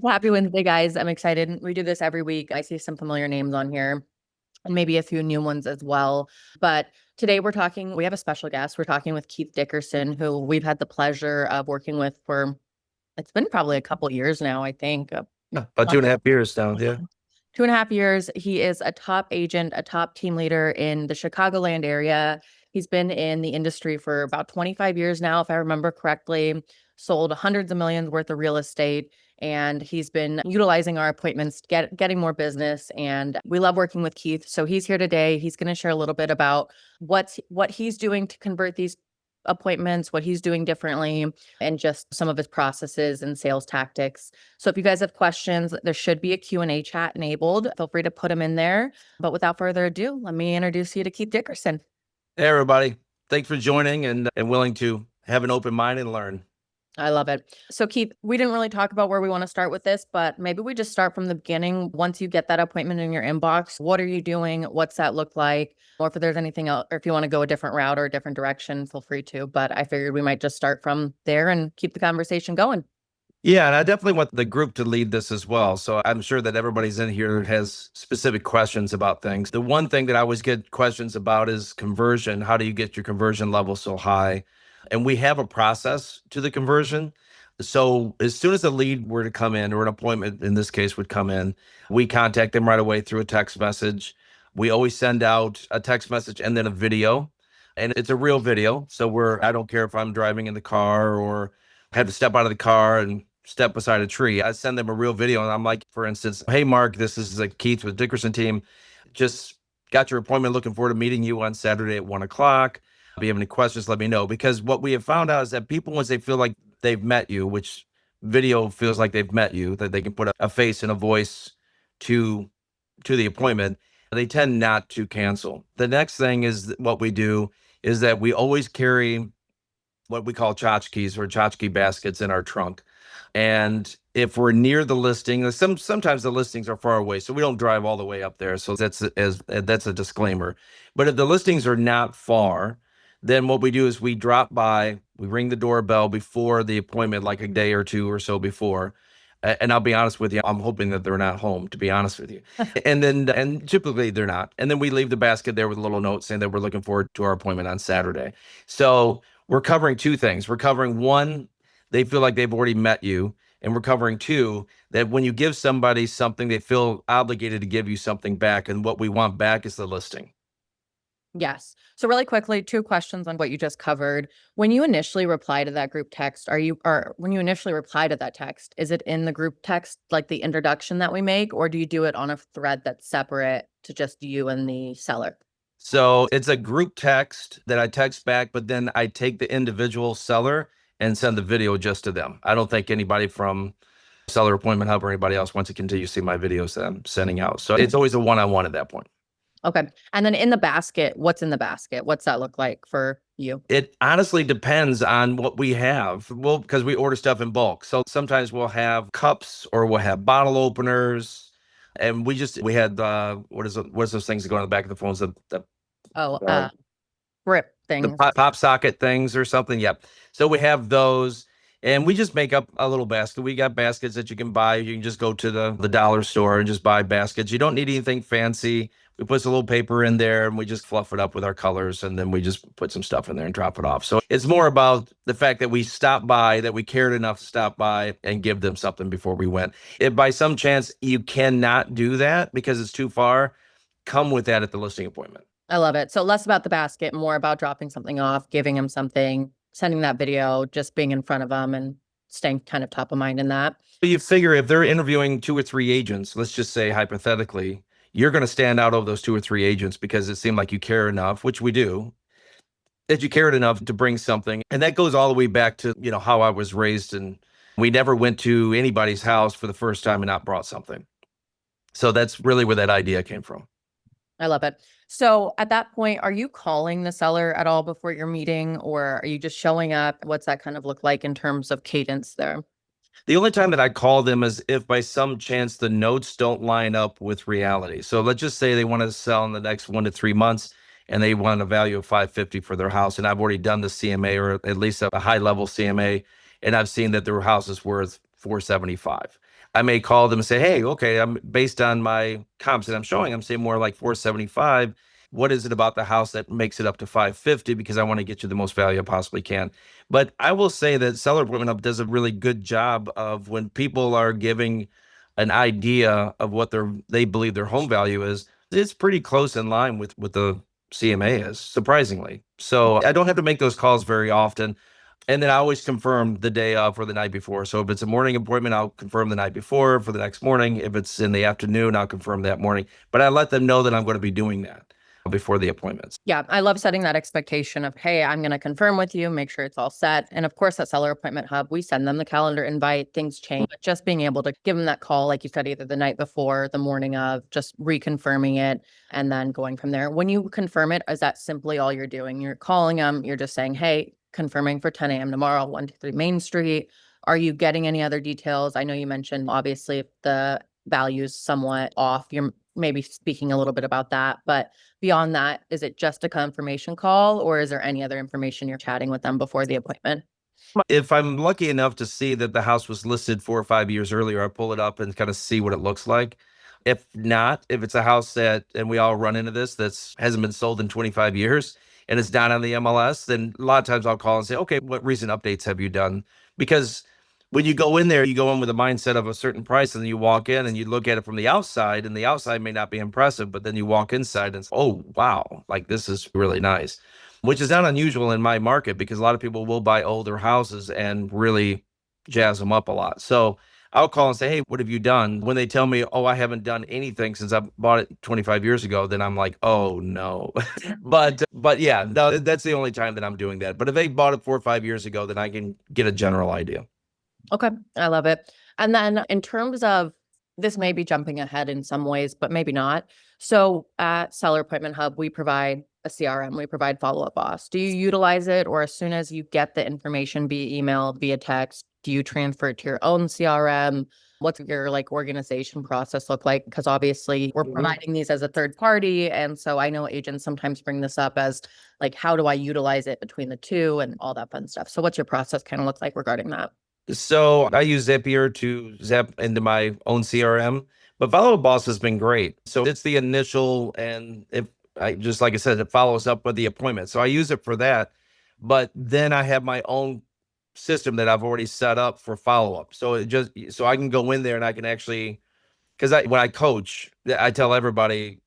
Well, happy Wednesday, guys. I'm excited. We do this every week. I see some familiar names on here and maybe a few new ones as well. But today we have a special guest. We're talking with Keith Dickerson, who we've had the pleasure of working with for, it's been probably a couple years now, I think. Yeah, about 2.5 years now. Yeah. 2.5 years. He is a top agent, a top team leader in the Chicagoland area. He's been in the industry for about 25 years now, if I remember correctly, sold hundreds of millions worth of real estate. And he's been utilizing our appointments, getting more business. And we love working with Keith. So he's here today. He's going to share a little bit about what he's doing to convert these appointments, what he's doing differently, and just some of his processes and sales tactics. So if you guys have questions, there should be a Q&A chat enabled. Feel free to put them in there. But without further ado, let me introduce you to Keith Dickerson. Hey, everybody. Thanks for joining and willing to have an open mind and learn. I love it. So Keith, we didn't really talk about where we want to start with this, but maybe we just start from the beginning. Once you get that appointment in your inbox, what are you doing? What's that look like? Or if there's anything else, or if you want to go a different route or a different direction, feel free to. But I figured we might just start from there and keep the conversation going. Yeah, and I definitely want the group to lead this as well. So I'm sure that everybody's in here has specific questions about things. The one thing that I always get questions about is conversion. How do you get your conversion level so high? And we have a process to the conversion. So as soon as a lead were to come in, or an appointment in this case would come in, we contact them right away through a text message. We always send out a text message and then a video. And it's a real video. So I don't care if I'm driving in the car or had to step out of the car and step beside a tree. I send them a real video and I'm like, for instance, hey, Mark, this is Keith with Dickerson team. Just got your appointment. Looking forward to meeting you on Saturday at 1 o'clock. If you have any questions, let me know. Because what we have found out is that people, once they feel like they've met you, which video feels like they've met you, that they can put a face and a voice to the appointment, they tend not to cancel. The next thing is what we do is that we always carry what we call tchotchkes or tchotchke baskets in our trunk. And if we're near the listing, sometimes the listings are far away, so we don't drive all the way up there. So that's a disclaimer. But if the listings are not far, then what we do is we drop by, we ring the doorbell before the appointment, like a day or two or so before. And I'll be honest with you, I'm hoping that they're not home, to be honest with you. And typically they're not. And then we leave the basket there with a little note saying that we're looking forward to our appointment on Saturday. So we're covering two things. We're covering one, they feel like they've already met you. And we're covering two, that when you give somebody something, they feel obligated to give you something back. And what we want back is the listing. Yes. So really quickly, two questions on what you just covered. When you initially reply to that group text, when you initially reply to that text, is it in the group text, like the introduction that we make, or do you do it on a thread that's separate to just you and the seller? So it's a group text that I text back, but then I take the individual seller and send the video just to them. I don't think anybody from Seller Appointment Hub or anybody else wants to continue to see my videos that I'm sending out. So it's always a one-on-one at that point. Okay. And then in the basket, what's in the basket? What's that look like for you? It honestly depends on what we have. Well, because we order stuff in bulk. So sometimes we'll have cups or we'll have bottle openers. And we had what is those things that go on the back of the phones? Grip The things. pop socket things or something. Yep. So we have those. And we just make up a little basket. We got baskets that you can buy. You can just go to the dollar store and just buy baskets. You don't need anything fancy. We put a little paper in there and we just fluff it up with our colors. And then we just put some stuff in there and drop it off. So it's more about the fact that we stopped by, that we cared enough to stop by and give them something before we went. If by some chance you cannot do that because it's too far, come with that at the listing appointment. I love it. So less about the basket, more about dropping something off, giving them something, sending that video, just being in front of them and staying kind of top of mind in that. But you figure if they're interviewing 2 or 3 agents, let's just say hypothetically, you're going to stand out over those 2 or 3 agents because it seemed like you care enough, which we do, that you cared enough to bring something. And that goes all the way back to, how I was raised. And we never went to anybody's house for the first time and not brought something. So that's really where that idea came from. I love it. So at that point, are you calling the seller at all before your meeting, or are you just showing up? What's that kind of look like in terms of cadence there? The only time that I call them is if by some chance the notes don't line up with reality. So let's just say they want to sell in the next 1 to 3 months and they want a value of $550 for their house. And I've already done the CMA, or at least a high level CMA, and I've seen that their house is worth $475. I may call them and say, hey, okay, I'm based on my comps that I'm showing, I'm saying more like 475. What is it about the house that makes it up to 550? Because I want to get you the most value I possibly can. But I will say that Seller Appointment Hub does a really good job of when people are giving an idea of what they believe their home value is, it's pretty close in line with what the CMA is, surprisingly. So I don't have to make those calls very often. And then I always confirm the day of or the night before. So if it's a morning appointment, I'll confirm the night before for the next morning. If it's in the afternoon, I'll confirm that morning. But I let them know that I'm going to be doing that before the appointments. Yeah, I love setting that expectation of, hey, I'm going to confirm with you, make sure it's all set. And of course, at Seller Appointment Hub, we send them the calendar invite, things change. But just being able to give them that call, like you said, either the night before, the morning of, just reconfirming it, and then going from there. When you confirm it, is that simply all you're doing? You're calling them, you're just saying, hey, confirming for 10 a.m. tomorrow, 123 Main Street. Are you getting any other details? I know you mentioned, obviously, if the value's somewhat off, you're maybe speaking a little bit about that, but beyond that, is it just a confirmation call, or is there any other information you're chatting with them before the appointment? If I'm lucky enough to see that the house was listed 4 or 5 years earlier, I pull it up and kind of see what it looks like. If not, if it's a house that, and we all run into this, that's hasn't been sold in 25 years and it's not on the MLS, then a lot of times I'll call and say, okay, what recent updates have you done? Because when you go in there, you go in with a mindset of a certain price, and then you walk in and you look at it from the outside, and the outside may not be impressive, but then you walk inside and say, oh, wow, like this is really nice, which is not unusual in my market because a lot of people will buy older houses and really jazz them up a lot. So I'll call and say, hey, what have you done? When they tell me, oh, I haven't done anything since I bought it 25 years ago, then I'm like, oh no. But yeah, no, that's the only time that I'm doing that. But if they bought it 4 or 5 years ago, then I can get a general idea. Okay, I love it. And then in terms of, this may be jumping ahead in some ways, but maybe not. So at Seller Appointment Hub, we provide a CRM, we provide Follow Up Boss. Do you utilize it, or as soon as you get the information via email, via text, do you transfer it to your own CRM? What's your like organization process look like? Because obviously we're providing these as a third party. And so I know agents sometimes bring this up as like, how do I utilize it between the two and all that fun stuff? So what's your process kind of look like regarding that? So I use Zapier to zap into my own CRM, but Follow Up Boss has been great. So it's the initial, and if I just like I said, it follows up with the appointment. So I use it for that, but then I have my own system that I've already set up for follow up. So it just so I can go in there and I can actually, because when I coach, I tell everybody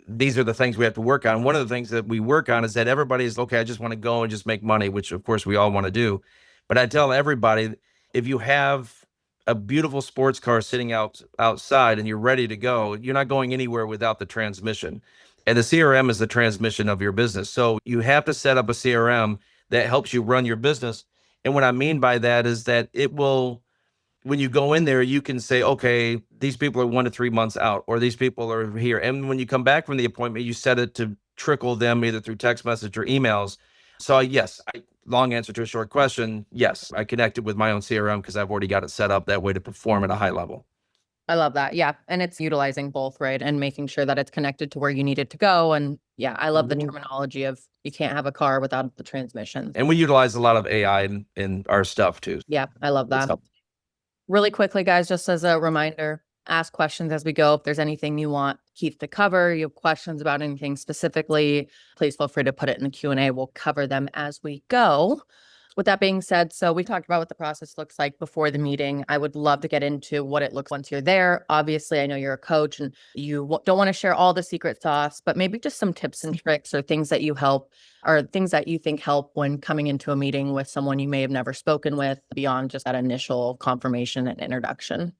these are the things we have to work on. One of the things that we work on is that everybody's okay. I just want to go and just make money, which of course we all want to do. But I tell everybody, if you have a beautiful sports car sitting outside and you're ready to go, you're not going anywhere without the transmission. And the CRM is the transmission of your business. So you have to set up a CRM that helps you run your business. And what I mean by that is that it will, when you go in there, you can say, okay, these people are 1 to 3 months out, or these people are here. And when you come back from the appointment, you set it to trickle them either through text message or emails. So yes, long answer to a short question. Yes, I connected with my own CRM because I've already got it set up that way to perform at a high level. I love that. Yeah. And it's utilizing both, right? And making sure that it's connected to where you need it to go. And yeah, I love the terminology of you can't have a car without the transmission. And we utilize a lot of AI in our stuff too. Yeah, I love It's that. helpful. Really quickly, guys, just as a reminder, ask questions as we go. If there's anything you want Keith to cover, you have questions about anything specifically, please feel free to put it in the Q&A. We'll cover them as we go. With that being said, so we talked about what the process looks like before the meeting. I would love to get into what it looks once you're there. Obviously, I know you're a coach and you don't want to share all the secret sauce, but maybe just some tips and tricks or things that you help or things that you think help when coming into a meeting with someone you may have never spoken with beyond just that initial confirmation and introduction.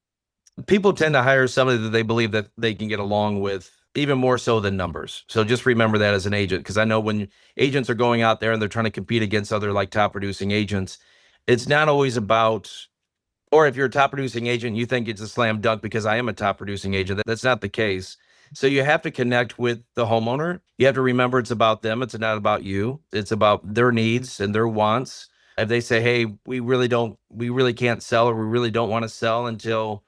People tend to hire somebody that they believe that they can get along with even more so than numbers. So just remember that as an agent, because I know when agents are going out there and they're trying to compete against other like top producing agents, it's not always about, or if you're a top producing agent, you think it's a slam dunk because I am a top producing agent. That's not the case. So you have to connect with the homeowner. You have to remember it's about them. It's not about you. It's about their needs and their wants. If they say, hey, we really can't sell, or we really don't want to sell until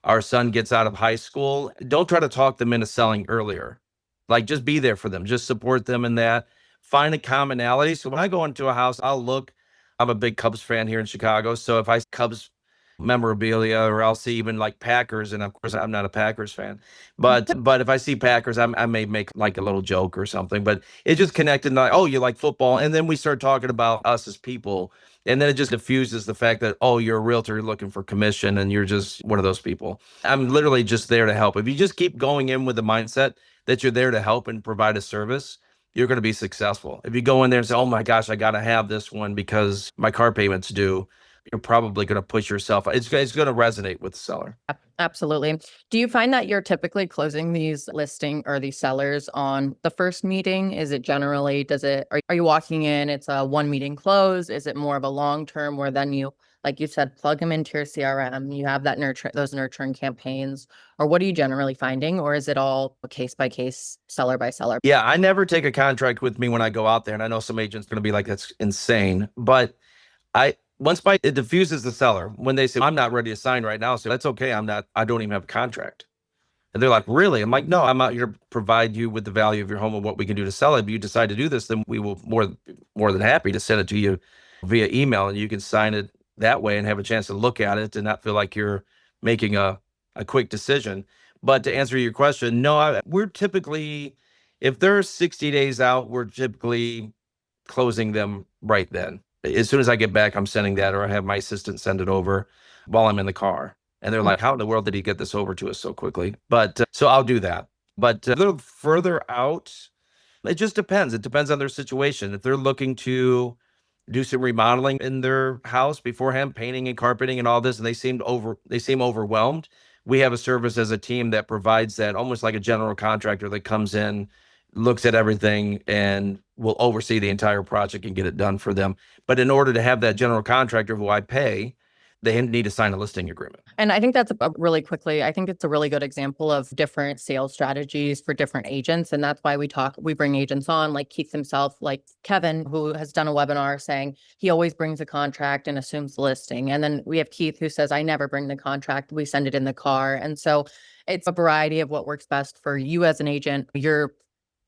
our son gets out of high school, don't try to talk them into selling earlier. Like just be there for them, just support them in that. Find a commonality. So when I go into a house, I'm a big Cubs fan here in Chicago. So if I Cubs memorabilia, or I'll see even like Packers, and of course I'm not a Packers fan, but if I see Packers, I may make like a little joke or something. But it just connected, like, oh, you like football, and then we start talking about us as people, and then it just diffuses the fact that, oh, you're a realtor, you're looking for commission, and you're just one of those people. I'm literally just there to help. If you just keep going in with the mindset that you're there to help and provide a service, you're going to be successful. If you go in there and say, oh my gosh, I got to have this one because my car payment's due, you're probably going to push yourself. It's going to resonate with the seller. Absolutely. Do you find that you're typically closing these listing or these sellers on the first meeting? Is it generally, are you walking in, it's a one meeting close? Is it more of a long term where then you, like you said, plug them into your CRM, you have that those nurturing campaigns, or what are you generally finding? Or is it all case by case, seller by seller? Yeah, I never take a contract with me when I go out there. And I know some agents going to be like, that's insane. But it diffuses the seller when they say, I'm not ready to sign right now. So that's okay. I don't even have a contract. And they're like, really? I'm like, no, I'm out here to provide you with the value of your home and what we can do to sell it. If you decide to do this, then we will more than happy to send it to you via email, and you can sign it that way and have a chance to look at it and not feel like you're making a quick decision. But to answer your question, no, we're typically, if they're 60 days out, we're typically closing them right then. As soon as I get back, I'm sending that, or I have my assistant send it over while I'm in the car. And they're like, how in the world did he get this over to us so quickly? But so I'll do that. But a little further out, it just depends. It depends on their situation. If they're looking to do some remodeling in their house beforehand, painting and carpeting and all this, and they seem overwhelmed, we have a service as a team that provides that, almost like a general contractor that comes in, looks at everything, and will oversee the entire project and get it done for them. But in order to have that general contractor who I pay, they need to sign a listing agreement. And I think that's I think it's a really good example of different sales strategies for different agents. And that's why we bring agents on like Keith himself, like Kevin, who has done a webinar saying he always brings a contract and assumes the listing. And then we have Keith who says, I never bring the contract. We send it in the car. And so it's a variety of what works best for you as an agent,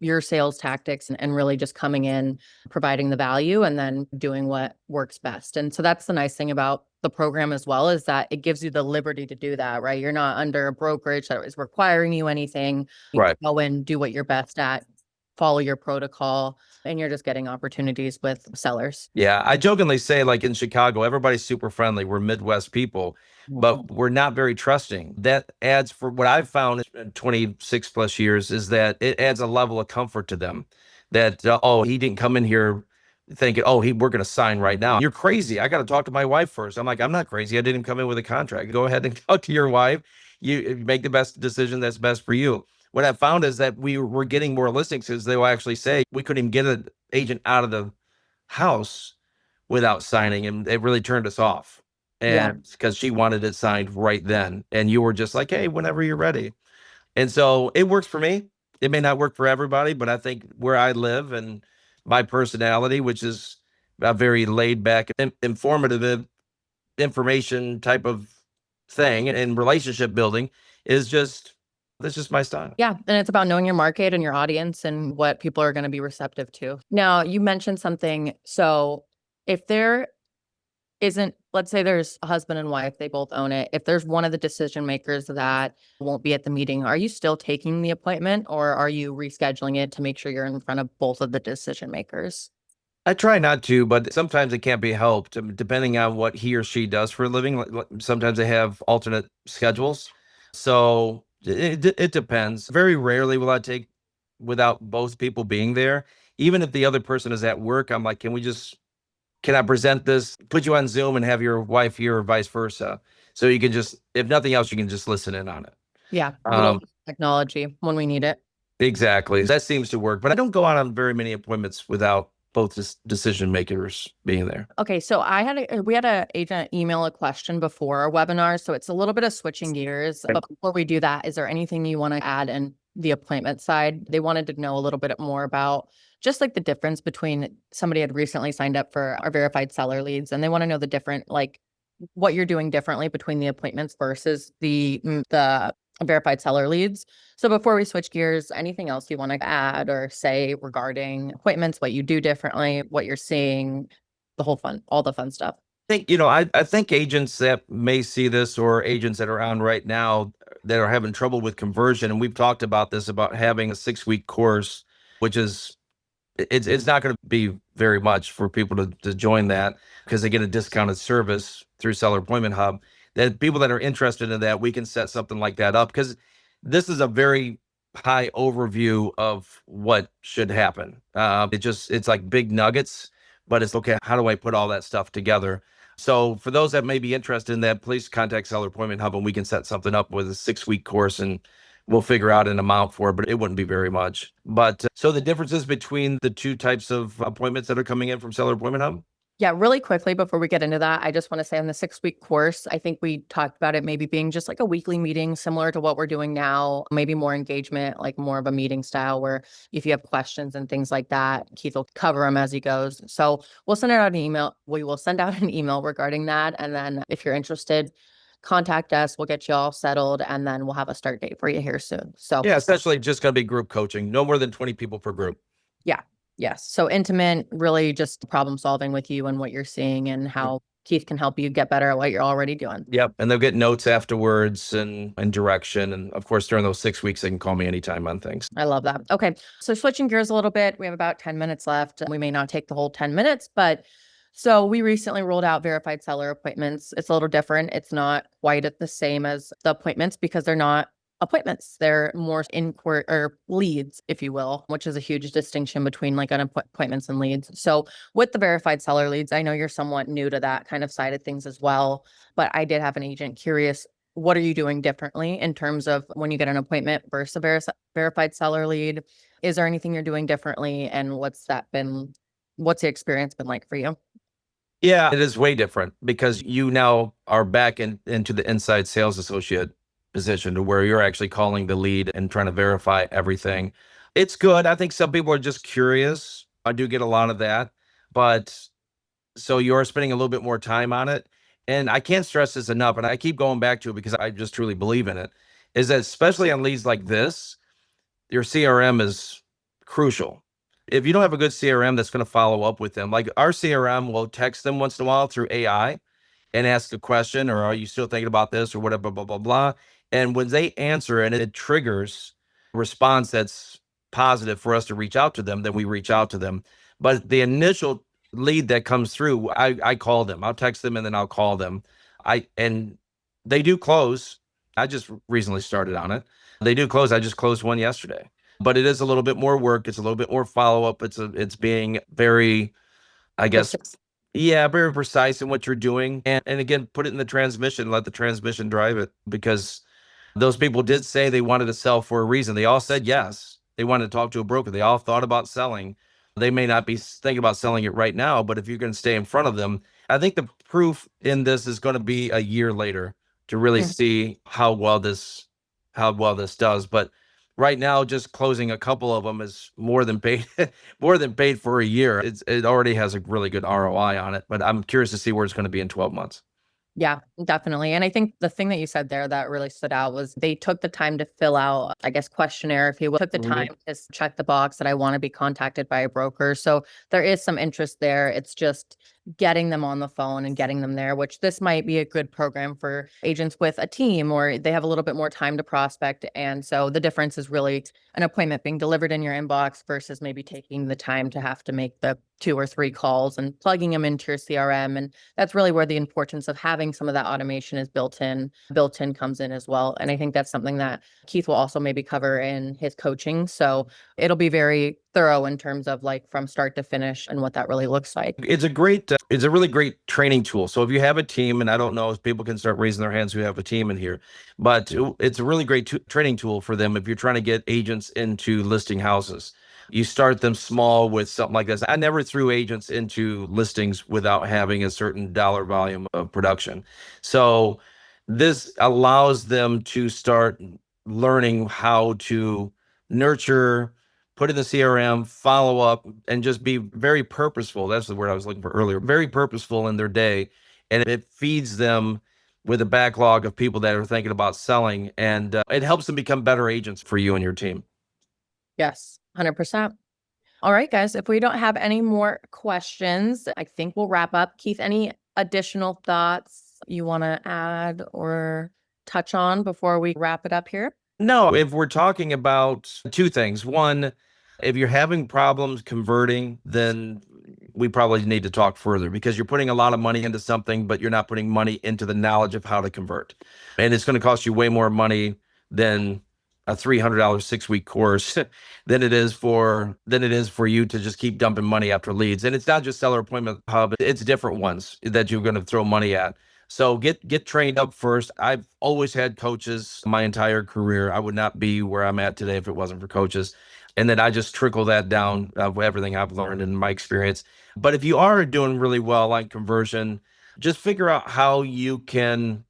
your sales tactics, and really just coming in, providing the value, and then doing what works best. And so that's the nice thing about the program as well, is that it gives you the liberty to do that, right? You're not under a brokerage that is requiring you anything. You Right. go in, do what you're best at, follow your protocol, and you're just getting opportunities with sellers. Yeah, I jokingly say, like in Chicago, everybody's super friendly. We're Midwest people, but we're not very trusting. That adds, for what I've found in 26 plus years, is that it adds a level of comfort to them that, oh, he didn't come in here thinking, oh, we're going to sign right now. You're crazy. I got to talk to my wife first. I'm like, I'm not crazy. I didn't come in with a contract. Go ahead and talk to your wife. You make the best decision that's best for you. What I found is that we were getting more listings because they will actually say we couldn't even get an agent out of the house without signing, and it really turned us off. Yeah. And because she wanted it signed right then, and you were just like, hey, whenever you're ready. And so it works for me. It may not work for everybody, but I think where I live and my personality, which is a very laid back, informative information type of thing, and relationship building, is just that's just my style. Yeah. And it's about knowing your market and your audience and what people are going to be receptive to. Now, you mentioned something. So if there isn't, let's say there's a husband and wife, they both own it. If there's one of the decision makers that won't be at the meeting, are you still taking the appointment, or are you rescheduling it to make sure you're in front of both of the decision makers? I try not to, but sometimes it can't be helped, depending on what he or she does for a living. Sometimes they have alternate schedules. So it depends. Very rarely will I take without both people being there. Even if the other person is at work, I'm like, can I present this, put you on Zoom and have your wife here, or vice versa? So you can just, if nothing else, you can just listen in on it. Yeah. Little technology when we need it. Exactly. That seems to work. But I don't go out on very many appointments without both decision makers being there. Okay, so we had a agent email a question before our webinar, so it's a little bit of switching gears. But before we do that, is there anything you want to add in the appointment side? They wanted to know a little bit more about just like the difference between, somebody had recently signed up for our verified seller leads, and they want to know the different, like what you're doing differently between the appointments versus the verified seller leads. So before we switch gears, anything else you want to add or say regarding appointments, what you do differently, what you're seeing, all the fun stuff? think, I think agents that may see this or agents that are on right now that are having trouble with conversion, and we've talked about this, about having a 6 week course, which is it's not going to be very much for people to join that because they get a discounted service through Seller Appointment Hub. That people that are interested in that, we can set something like that up because this is a very high overview of what should happen. It's like big nuggets, but it's okay. How do I put all that stuff together? So for those that may be interested in that, please contact Seller Appointment Hub and we can set something up with a 6 week course and we'll figure out an amount for it, but it wouldn't be very much. But so the differences between the two types of appointments that are coming in from Seller Appointment Hub? Yeah, really quickly before we get into that, I just want to say on the 6 week course, I think we talked about it maybe being just like a weekly meeting similar to what we're doing now, maybe more engagement, like more of a meeting style where if you have questions and things like that, Keith will cover them as he goes. So we'll send out an email. We will send out an email regarding that. And then if you're interested, contact us. We'll get you all settled and then we'll have a start date for you here soon. So Yeah, essentially just going to be group coaching, no more than 20 people per group. yeah. Yes. So intimate, really just problem solving with you and what you're seeing and how Keith can help you get better at what you're already doing. Yep. And they'll get notes afterwards and direction. And of course, during those 6 weeks, they can call me anytime on things. I love that. Okay. So switching gears a little bit, we have about 10 minutes left. We may not take the whole 10 minutes, but so we recently rolled out verified seller appointments. It's a little different. It's not quite the same as the appointments because they're not appointments. They're more inquiry or leads, if you will, which is a huge distinction between like an appointments and leads. So with the verified seller leads, I know you're somewhat new to that kind of side of things as well, but I did have an agent curious. What are you doing differently in terms of when you get an appointment versus a verified seller lead? Is there anything you're doing differently? And what's the experience been like for you? Yeah, it is way different because you now are back into the inside sales associate position to where you're actually calling the lead and trying to verify everything. It's good. I think some people are just curious. I do get a lot of that, but so you're spending a little bit more time on it. And I can't stress this enough, and I keep going back to it because I just truly believe in it, is that especially on leads like this, your CRM is crucial. If you don't have a good CRM that's going to follow up with them, like our CRM will text them once in a while through AI and ask a question, or are you still thinking about this, or whatever, blah, blah, blah. And when they answer and it triggers a response that's positive for us to reach out to them, then we reach out to them. But the initial lead that comes through, I call them. I'll text them and then I'll call them. And they do close. I just recently started on it. They do close. I just closed one yesterday. But it is a little bit more work. It's a little bit more follow up. It's being very, I guess, yeah, very precise in what you're doing. And again, put it in the transmission, let the transmission drive it because those people did say they wanted to sell for a reason. They all said yes. They wanted to talk to a broker. They all thought about selling. They may not be thinking about selling it right now, but if you're going to stay in front of them, I think the proof in this is going to be a year later to really see how well this does. But right now, just closing a couple of them is more than paid more than paid for a year. It already has a really good ROI on it, but I'm curious to see where it's going to be in 12 months. Yeah, definitely. And I think the thing that you said there that really stood out was they took the time to fill out, I guess, questionnaire, if you will, took the time to check the box that I want to be contacted by a broker. So there is some interest there. It's just getting them on the phone and getting them there, which this might be a good program for agents with a team or they have a little bit more time to prospect. And so the difference is really an appointment being delivered in your inbox versus maybe taking the time to have to make the 2 or 3 calls and plugging them into your CRM. And that's really where the importance of having some of that automation is built in comes in as well. And I think that's something that Keith will also maybe cover in his coaching. So it'll be very thorough in terms of like from start to finish and what that really looks like. It's a really great training tool. So if you have a team, and I don't know if people can start raising their hands who have a team in here, but it's a really great training tool for them if you're trying to get agents into listing houses. You start them small with something like this. I never threw agents into listings without having a certain dollar volume of production. So this allows them to start learning how to nurture, put in the CRM, follow up, and just be very purposeful. That's the word I was looking for earlier. Very purposeful in their day. And it feeds them with a backlog of people that are thinking about selling. And it helps them become better agents for you and your team. Yes, 100%. All right, guys, if we don't have any more questions, I think we'll wrap up. Keith, any additional thoughts you want to add or touch on before we wrap it up here? No, if we're talking about two things. One, if you're having problems converting, then we probably need to talk further because you're putting a lot of money into something, but you're not putting money into the knowledge of how to convert. And it's going to cost you way more money than a $300 6-week course than it is for you to just keep dumping money after leads. And it's not just Seller Appointment Hub, it's different ones that you're going to throw money at. So get trained up first. I've always had coaches my entire career. I would not be where I'm at today if it wasn't for coaches. And then I just trickle that down of everything I've learned in my experience. But if you are doing really well on conversion, just figure out how you can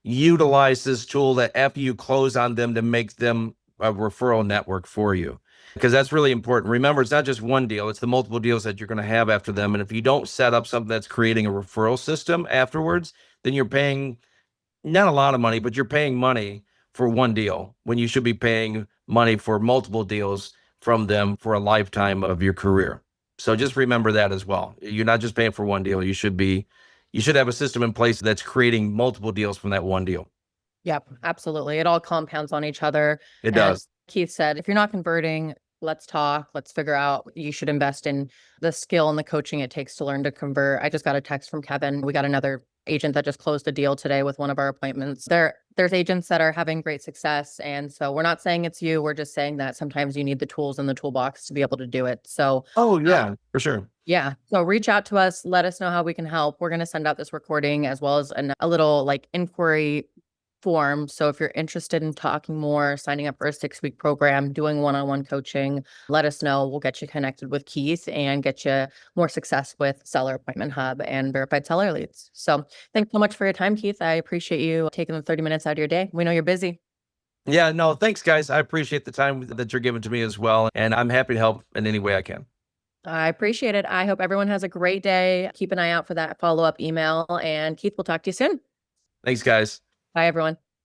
utilize this tool that after you close on them to make them a referral network for you. Because that's really important. Remember, it's not just one deal, it's the multiple deals that you're going to have after them. And if you don't set up something that's creating a referral system afterwards, then you're paying not a lot of money, but you're paying money for one deal when you should be paying money for multiple deals from them for a lifetime of your career. So just remember that as well. You're not just paying for one deal. You should have a system in place that's creating multiple deals from that one deal. Yep, absolutely. It all compounds on each other. It And does. as Keith said, if you're not converting, let's talk. Let's figure out you should invest in the skill and the coaching it takes to learn to convert. I just got a text from Kevin. We got another agent that just closed a deal today with one of our appointments. There's agents that are having great success. And so we're not saying it's you. We're just saying that sometimes you need the tools in the toolbox to be able to do it. So Oh, yeah, for sure. yeah. So reach out to us. Let us know how we can help. We're going to send out this recording as well as a little like inquiry form. So if you're interested in talking more, signing up for a 6-week program, doing one-on-one coaching, let us know. We'll get you connected with Keith and get you more success with Seller Appointment Hub and verified seller leads. So thanks so much for your time, Keith. I appreciate you taking the 30 minutes out of your day. We know you're busy. Yeah, no, thanks, guys. I appreciate the time that you're giving to me as well. And I'm happy to help in any way I can. I appreciate it. I hope everyone has a great day. Keep an eye out for that follow-up email. And Keith, we'll talk to you soon. Thanks, guys. Bye, everyone.